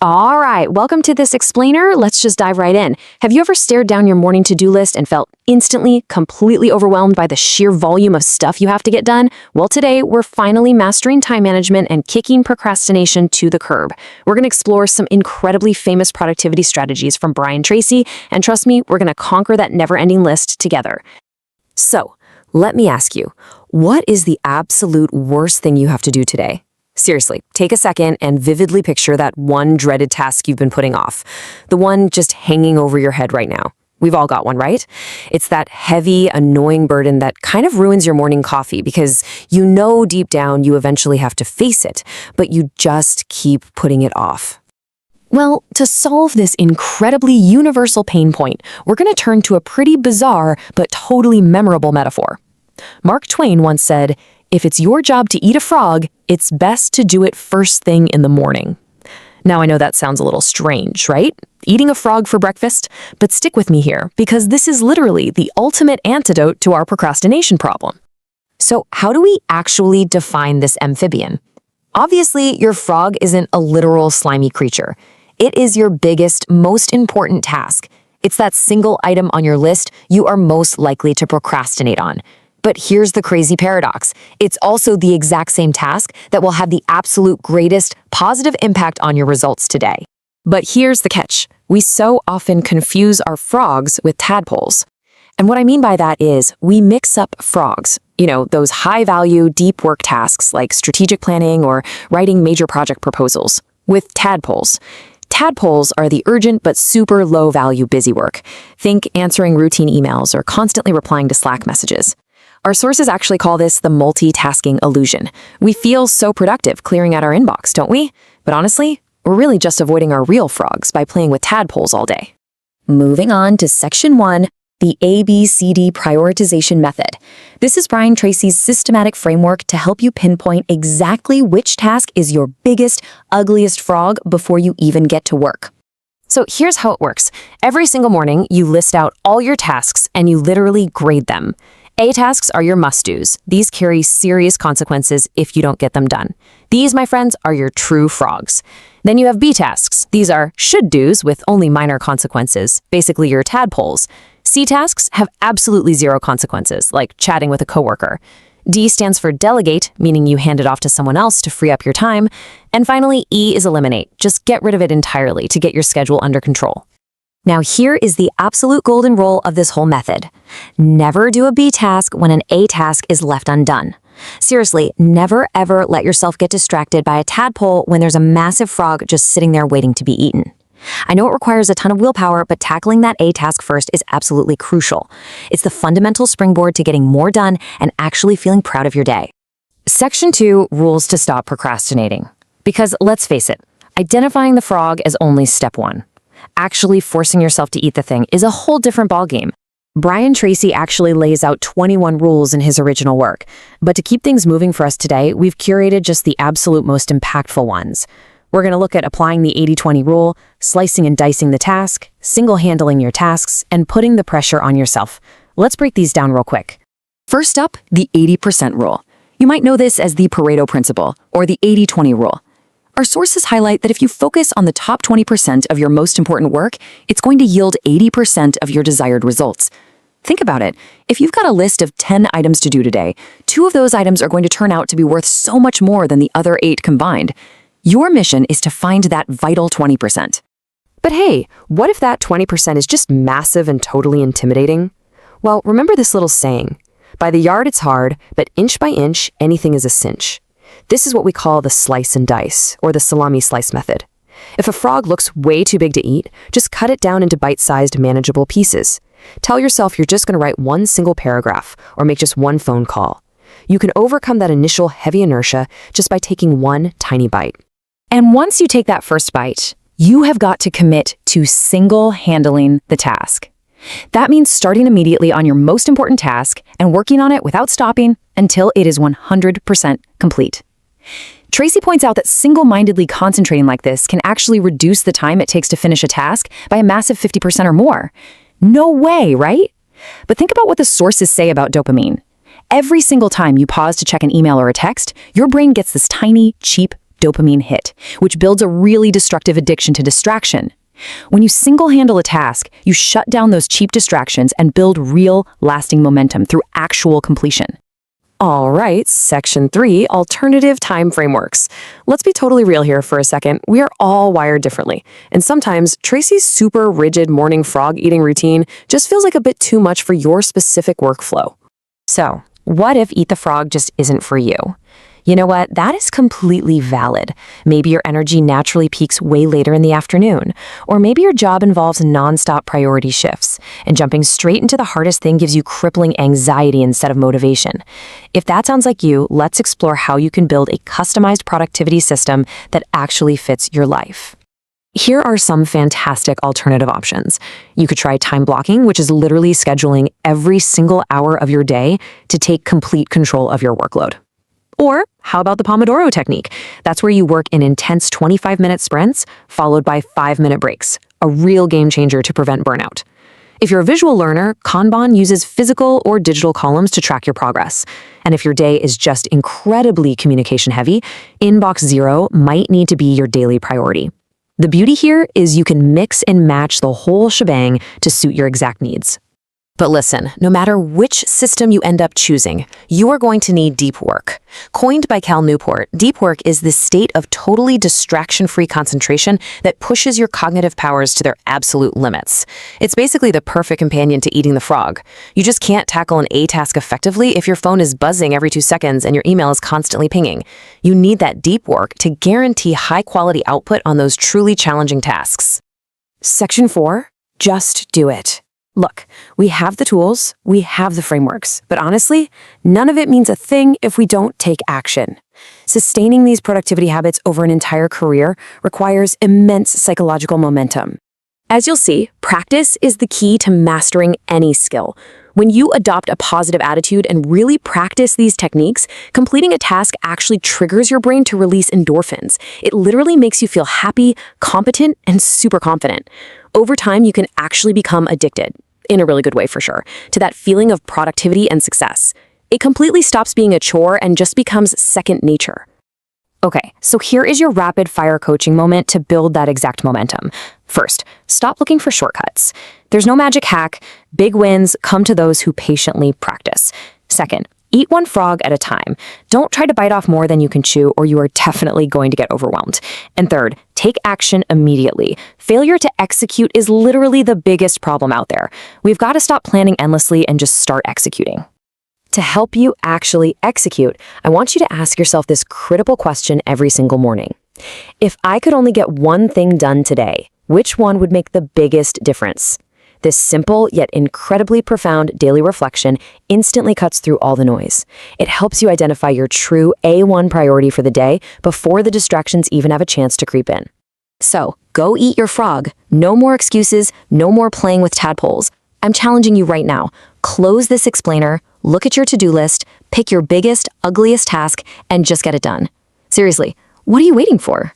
All right, welcome to this explainer. Let's just dive right in. Have you ever stared down your morning to-do list and felt instantly, completely overwhelmed by the sheer volume of stuff you have to get done? Well, today we're finally mastering time management and kicking procrastination to the curb. We're going to explore some incredibly famous productivity strategies from Tracy, and trust me, we're going to conquer that never-ending list together. So, let me ask you, what is the absolute worst thing you have to do today? Seriously, take a second and vividly picture that one dreaded task you've been putting off. The one just hanging over your head right now. We've all got one, right? It's that heavy, annoying burden that kind of ruins your morning coffee because you know deep down you eventually have to face it, but you just keep putting it off. Well, to solve this incredibly universal pain point, we're going to turn to a pretty bizarre but totally memorable metaphor. Mark Twain once said, "If it's your job to eat a frog, it's best to do it first thing in the morning." Now, I know that sounds a little strange, right? Eating a frog for breakfast? But stick with me here, because this is literally the ultimate antidote to our procrastination problem. So, how do we actually define this amphibian? Obviously, your frog isn't a literal slimy creature. It is your biggest, most important task. It's that single item on your list you are most likely to procrastinate on. But here's the crazy paradox. It's also the exact same task that will have the absolute greatest positive impact on your results today. But here's the catch. We so often confuse our frogs with tadpoles. And what I mean by that is we mix up frogs, those high-value, deep work tasks like strategic planning or writing major project proposals, with tadpoles. Tadpoles are the urgent but super low-value busy work. Think answering routine emails or constantly replying to Slack messages. Our sources actually call this the multitasking illusion. We feel so productive clearing out our inbox, don't we? But honestly, we're really just avoiding our real frogs by playing with tadpoles all day. Moving on to Section 1, the ABCD prioritization method. This is Tracy's systematic framework to help you pinpoint exactly which task is your biggest, ugliest frog before you even get to work. So here's how it works. Every single morning, you list out all your tasks and you literally grade them. A tasks are your must-dos. These carry serious consequences if you don't get them done. These, my friends, are your true frogs. Then you have B tasks. These are should-dos with only minor consequences, basically your tadpoles. C tasks have absolutely zero consequences, like chatting with a coworker. D stands for delegate, meaning you hand it off to someone else to free up your time. And finally, E is eliminate. Just get rid of it entirely to get your schedule under control. Now here is the absolute golden rule of this whole method. Never do a B task when an A task is left undone. Seriously, never ever let yourself get distracted by a tadpole when there's a massive frog just sitting there waiting to be eaten. I know it requires a ton of willpower, but tackling that A task first is absolutely crucial. It's the fundamental springboard to getting more done and actually feeling proud of your day. Section 2, rules to stop procrastinating. Because let's face it, identifying the frog is only step 1. Actually forcing yourself to eat the thing is a whole different ballgame. Tracy actually lays out 21 rules in his original work, but to keep things moving for us today, we've curated just the absolute most impactful ones. We're going to look at applying the 80-20 rule, slicing and dicing the task, single-handling your tasks, and putting the pressure on yourself. Let's break these down real quick. First up, the 80% rule. You might know this as the Pareto principle, or the 80-20 rule. Our sources highlight that if you focus on the top 20% of your most important work, it's going to yield 80% of your desired results. Think about it. If you've got a list of 10 items to do today, 2 of those items are going to turn out to be worth so much more than the other 8 combined. Your mission is to find that vital 20%. But hey, what if that 20% is just massive and totally intimidating? Well, remember this little saying, by the yard it's hard, but inch by inch, anything is a cinch. This is what we call the slice and dice, or the salami slice method. If a frog looks way too big to eat, just cut it down into bite-sized, manageable pieces. Tell yourself you're just going to write one single paragraph, or make just one phone call. You can overcome that initial heavy inertia just by taking one tiny bite. And once you take that first bite, you have got to commit to single-handling the task. That means starting immediately on your most important task and working on it without stopping until it is 100% complete. Tracy points out that single-mindedly concentrating like this can actually reduce the time it takes to finish a task by a massive 50% or more. No way, right? But think about what the sources say about dopamine. Every single time you pause to check an email or a text, your brain gets this tiny, cheap dopamine hit, which builds a really destructive addiction to distraction. When you single-handle a task, you shut down those cheap distractions and build real, lasting momentum through actual completion. All right, section 3, alternative time frameworks. Let's be totally real here for a second. We are all wired differently. And sometimes Tracy's super rigid morning frog eating routine just feels like a bit too much for your specific workflow. So, what if Eat the Frog just isn't for you? You know what? That is completely valid. Maybe your energy naturally peaks way later in the afternoon. Or maybe your job involves nonstop priority shifts, and jumping straight into the hardest thing gives you crippling anxiety instead of motivation. If that sounds like you, let's explore how you can build a customized productivity system that actually fits your life. Here are some fantastic alternative options. You could try time blocking, which is literally scheduling every single hour of your day to take complete control of your workload. Or how about the Pomodoro technique? That's where you work in intense 25-minute sprints followed by 5-minute breaks, a real game changer to prevent burnout. If you're a visual learner, Kanban uses physical or digital columns to track your progress. And if your day is just incredibly communication heavy, Inbox Zero might need to be your daily priority. The beauty here is you can mix and match the whole shebang to suit your exact needs. But listen, no matter which system you end up choosing, you are going to need deep work. Coined by Cal Newport, deep work is the state of totally distraction-free concentration that pushes your cognitive powers to their absolute limits. It's basically the perfect companion to eating the frog. You just can't tackle an A task effectively if your phone is buzzing every 2 seconds and your email is constantly pinging. You need that deep work to guarantee high-quality output on those truly challenging tasks. Section 4, just do it. Look, we have the tools, we have the frameworks, but honestly, none of it means a thing if we don't take action. Sustaining these productivity habits over an entire career requires immense psychological momentum. As you'll see, practice is the key to mastering any skill. When you adopt a positive attitude and really practice these techniques, completing a task actually triggers your brain to release endorphins. It literally makes you feel happy, competent, and super confident. Over time, you can actually become addicted, in a really good way for sure, to that feeling of productivity and success. It completely stops being a chore and just becomes second nature. Okay, so here is your rapid fire coaching moment to build that exact momentum. First, stop looking for shortcuts. There's no magic hack. Big wins come to those who patiently practice. Second, eat one frog at a time. Don't try to bite off more than you can chew, or you are definitely going to get overwhelmed. And third, take action immediately. Failure to execute is literally the biggest problem out there. We've got to stop planning endlessly and just start executing. To help you actually execute, I want you to ask yourself this critical question every single morning. If I could only get one thing done today, which one would make the biggest difference? This simple yet incredibly profound daily reflection instantly cuts through all the noise. It helps you identify your true A1 priority for the day before the distractions even have a chance to creep in. So, go eat your frog. No more excuses, no more playing with tadpoles. I'm challenging you right now. Close this explainer, look at your to-do list, pick your biggest, ugliest task, and just get it done. Seriously, what are you waiting for?